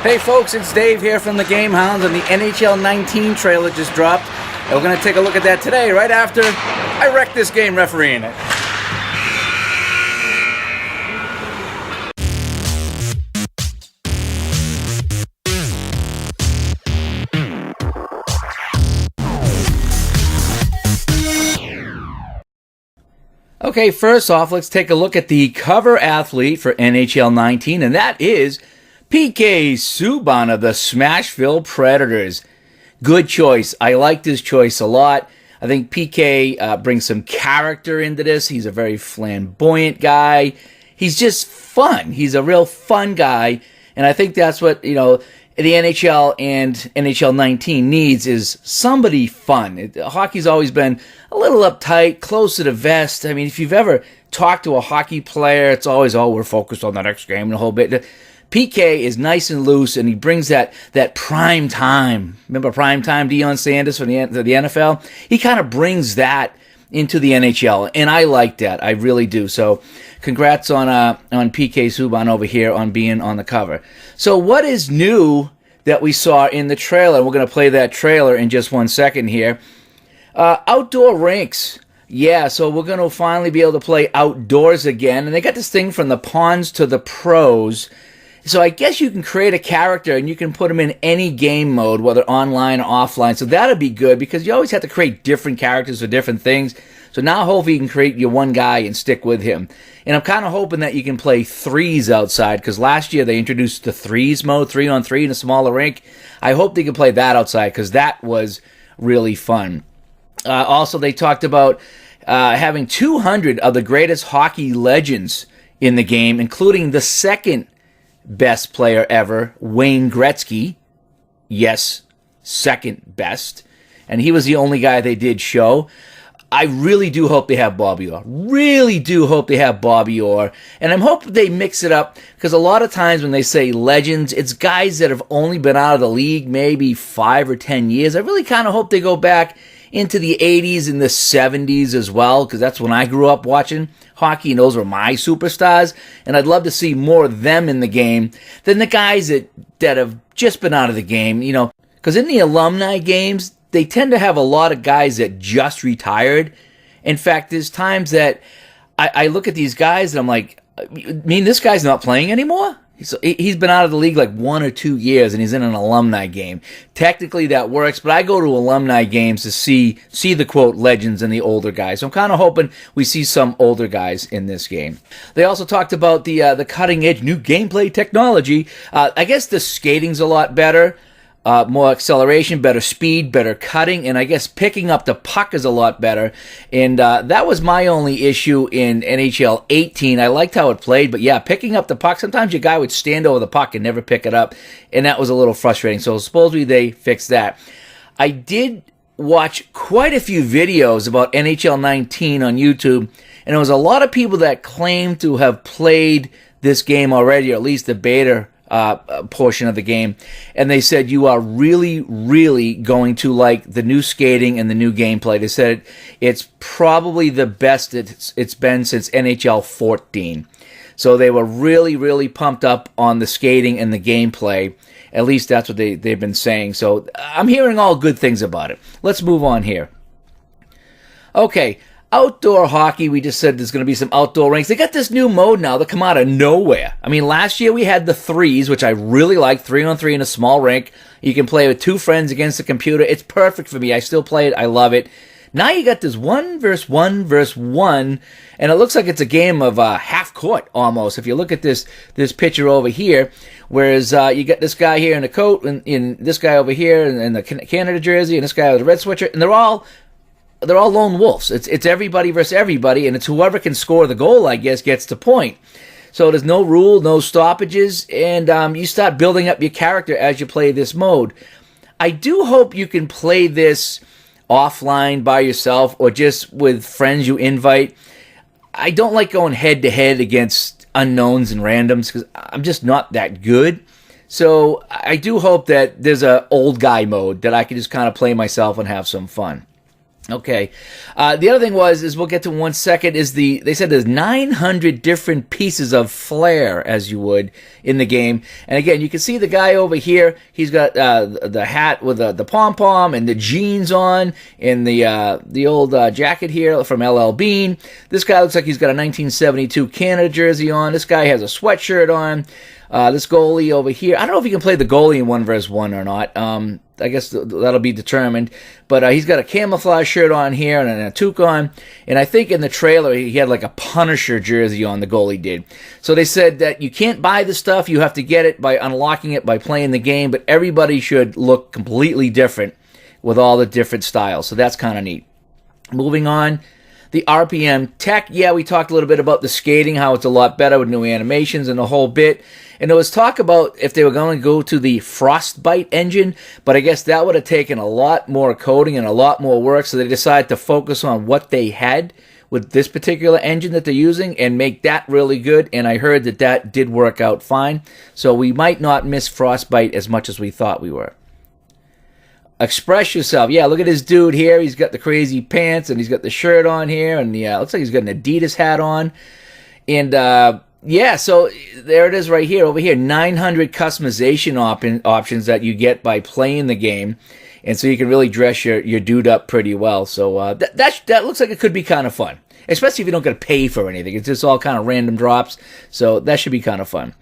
Hey folks, it's Dave here from the Gamehounds, and the NHL 19 trailer just dropped. And we're going to take a look at that today, right after I wreck this game refereeing it. Okay, first off, let's take a look at the cover athlete for NHL 19, and that is PK Subban of the Smashville Predators. Good choice. I like this choice a lot. I think PK brings some character into this. He's a very flamboyant guy. He's just fun. He's a real fun guy, and I think that's what, the NHL and NHL 19 needs is somebody fun. Hockey's always been a little uptight, close to the vest. I mean, if you've ever talked to a hockey player, it's always, we're focused on the next game and a whole bit. PK is nice and loose, and he brings that prime time. Remember prime time Deion Sanders from the NFL? He kind of brings that into the NHL, and I like that. I really do. So congrats on PK Subban over here on being on the cover. So what is new that we saw in the trailer? We're going to play that trailer in just 1 second here. Outdoor rinks. Yeah, so we're going to finally be able to play outdoors again. And they got this thing from the pawns to the pros. So I guess you can create a character and you can put them in any game mode, whether online or offline. So that'll be good because you always have to create different characters for different things. So now hopefully you can create your one guy and stick with him. And I'm kind of hoping that you can play threes outside because last year they introduced the threes mode, 3-on-3 in a smaller rink. I hope they can play that outside because that was really fun. Also, they talked about having 200 of the greatest hockey legends in the game, including the second best player ever, Wayne Gretzky. Yes, second best. And he was the only guy they did show. I really do hope they have Bobby Orr. Really do hope they have Bobby Orr. And I'm hoping they mix it up because a lot of times when they say legends, it's guys that have only been out of the league maybe 5 or 10 years. I really kind of hope they go back into the 80s and the 70s as well, because that's when I grew up watching hockey, and those were my superstars, and I'd love to see more of them in the game than the guys that have just been out of the game, because in the alumni games, they tend to have a lot of guys that just retired. In fact, there's times that I look at these guys and I'm like, this guy's not playing anymore? He's been out of the league like 1 or 2 years, and he's in an alumni game. Technically, that works, but I go to alumni games to see the, quote, legends and the older guys. So I'm kind of hoping we see some older guys in this game. They also talked about the cutting-edge new gameplay technology. I guess the skating's a lot better. More acceleration, better speed, better cutting, and I guess picking up the puck is a lot better. And that was my only issue in NHL 18. I liked how it played, but yeah, picking up the puck, sometimes your guy would stand over the puck and never pick it up, and that was a little frustrating. So supposedly they fixed that. I did watch quite a few videos about NHL 19 on YouTube, and there was a lot of people that claimed to have played this game already, or at least the beta portion of the game, and they said you are really, really going to like the new skating and the new gameplay. They said it's probably the best it's been since NHL 14. So they were really, really pumped up on the skating and the gameplay. At least that's what they've been saying. So I'm hearing all good things about it. Let's move on here. Okay. Outdoor hockey, we just said there's going to be some outdoor rinks. They got this new mode now that come out of nowhere. I mean, last year we had the threes, which I really like, 3-on-3 in a small rink. You can play with 2 friends against the computer. It's perfect for me. I still play it. I love it. Now you got this 1 versus 1 versus 1, and it looks like it's a game of half court almost. If you look at this picture over here, whereas you got this guy here in the coat, and this guy over here in the Canada jersey, and this guy with the red sweatshirt, and they're all lone wolves. It's everybody versus everybody, and it's whoever can score the goal, I guess, gets the point. So there's no rule, no stoppages, and you start building up your character as you play this mode. I do hope you can play this offline by yourself or just with friends you invite. I don't like going head-to-head against unknowns and randoms because I'm just not that good. So I do hope that there's a old guy mode that I can just kind of play myself and have some fun. Okay. The other thing is we'll get to in 1 second, they said there's 900 different pieces of flair, as you would, in the game. And again, you can see the guy over here, he's got the hat with the pom-pom and the jeans on, and the old jacket here from LL Bean. This guy looks like he's got a 1972 Canada jersey on. This guy has a sweatshirt on. This goalie over here, I don't know if he can play the goalie in 1 versus 1 or not. I guess that'll be determined. But he's got a camouflage shirt on here and a toque on. And I think in the trailer he had like a Punisher jersey on, the goalie did. So they said that you can't buy the stuff. You have to get it by unlocking it by playing the game. But everybody should look completely different with all the different styles. So that's kind of neat. Moving on. The RPM tech, yeah, we talked a little bit about the skating, how it's a lot better with new animations and the whole bit. And there was talk about if they were going to go to the Frostbite engine, but I guess that would have taken a lot more coding and a lot more work, so they decided to focus on what they had with this particular engine that they're using and make that really good, and I heard that that did work out fine. So we might not miss Frostbite as much as we thought we were. Express yourself. Yeah, look at this dude here. He's got the crazy pants, and he's got the shirt on here, and yeah, looks like he's got an Adidas hat on. And yeah, so there it is right here. Over here, 900 customization options that you get by playing the game. And so you can really dress your dude up pretty well. So that looks like it could be kind of fun, especially if you don't got to pay for anything. It's just all kind of random drops. So that should be kind of fun.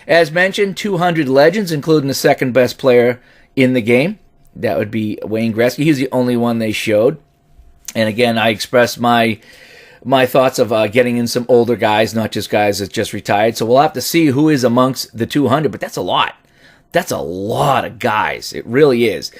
As mentioned, 200 legends, including the second best player in the game. That would be Wayne Gretzky. He's the only one they showed. And again, I expressed my thoughts of getting in some older guys, not just guys that just retired. So we'll have to see who is amongst the 200, but that's a lot. That's a lot of guys. It really is.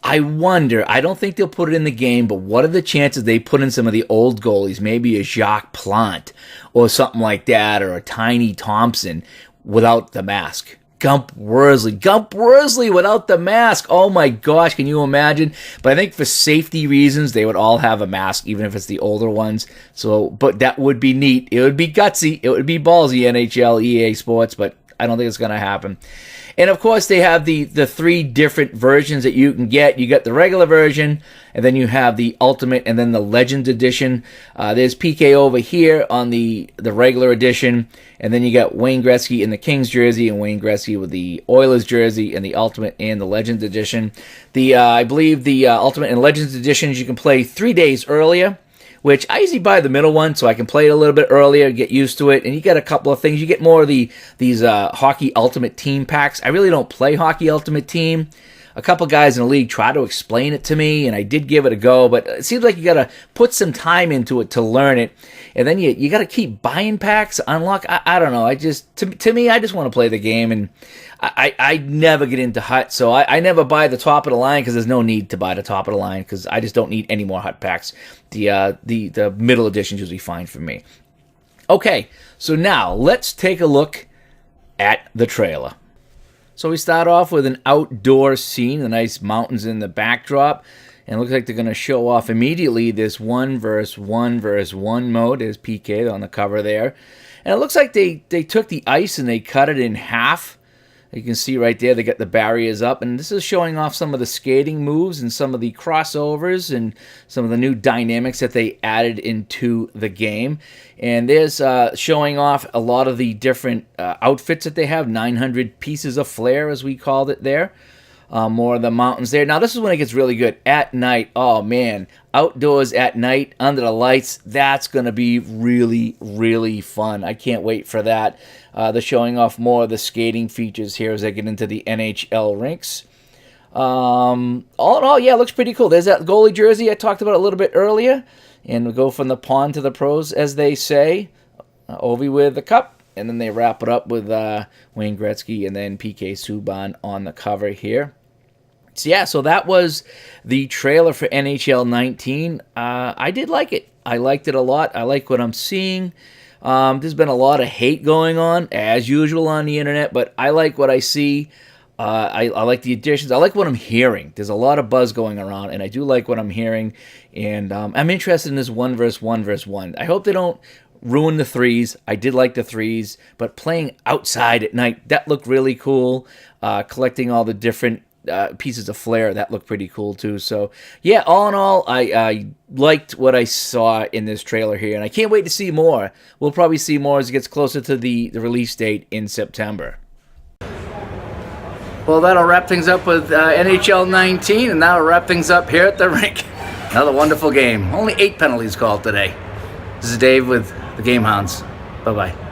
I wonder, I don't think they'll put it in the game, but what are the chances they put in some of the old goalies, maybe a Jacques Plante or something like that, or a Tiny Thompson without the mask? Gump Worsley without the mask. Oh my gosh, can you imagine? But I think for safety reasons, they would all have a mask, even if it's the older ones. So, but that would be neat. It would be gutsy. It would be ballsy, NHL, EA Sports, but I don't think it's going to happen. And of course, they have the 3 different versions that you can get. You got the regular version, and then you have the Ultimate, and then the Legends Edition. There's PK over here on the regular edition, and then you got Wayne Gretzky in the Kings jersey, and Wayne Gretzky with the Oilers jersey, and the Ultimate and the Legends Edition. I believe the Ultimate and Legends Editions you can play 3 days earlier, which I usually buy the middle one so I can play it a little bit earlier, get used to it. And you get a couple of things. You get more of these Hockey Ultimate Team packs. I really don't play Hockey Ultimate Team. A couple guys in the league try to explain it to me, and I did give it a go, but it seems like you got to put some time into it to learn it. And then you got to keep buying packs, unlock. I don't know. To me, I just want to play the game, and I never get into Hut, so I never buy the top of the line because there's no need to buy the top of the line because I just don't need any more Hut packs. The middle edition is usually fine for me. Okay, so now let's take a look at the trailer. So we start off with an outdoor scene, the nice mountains in the backdrop, and it looks like they're going to show off immediately this 1 versus 1 versus 1 mode. There's PK on the cover there. And it looks like they took the ice and they cut it in half. You can see right there they got the barriers up, and this is showing off some of the skating moves and some of the crossovers and some of the new dynamics that they added into the game. And there's showing off a lot of the different outfits that they have, 900 pieces of flair as we called it there. More of the mountains there. Now this is when it gets really good. At night, oh man, outdoors at night, under the lights, that's going to be really, really fun. I can't wait for that. They're showing off more of the skating features here as they get into the NHL rinks. All in all, yeah, it looks pretty cool. There's that goalie jersey I talked about a little bit earlier. And we go from the pawn to the pros, as they say. Ovi with the cup. And then they wrap it up with Wayne Gretzky and then PK Subban on the cover here. So yeah, so that was the trailer for NHL 19. I did like it. I liked it a lot. I like what I'm seeing. There's been a lot of hate going on, as usual, on the internet, but I like what I see. I like the additions. I like what I'm hearing. There's a lot of buzz going around, and I do like what I'm hearing. And I'm interested in this 1 versus 1 versus 1. I hope they don't ruin the threes. I did like the threes, but playing outside at night, that looked really cool. Collecting all the different pieces of flair that look pretty cool too. So yeah, all in all, I liked what I saw in this trailer here, and I can't wait to see more. We'll probably see more as it gets closer to the release date in September. Well, that'll wrap things up with NHL 19, and that'll wrap things up here at the rink. Another wonderful game. Only 8 penalties called today. This is Dave with the Gamehounds. Bye-bye.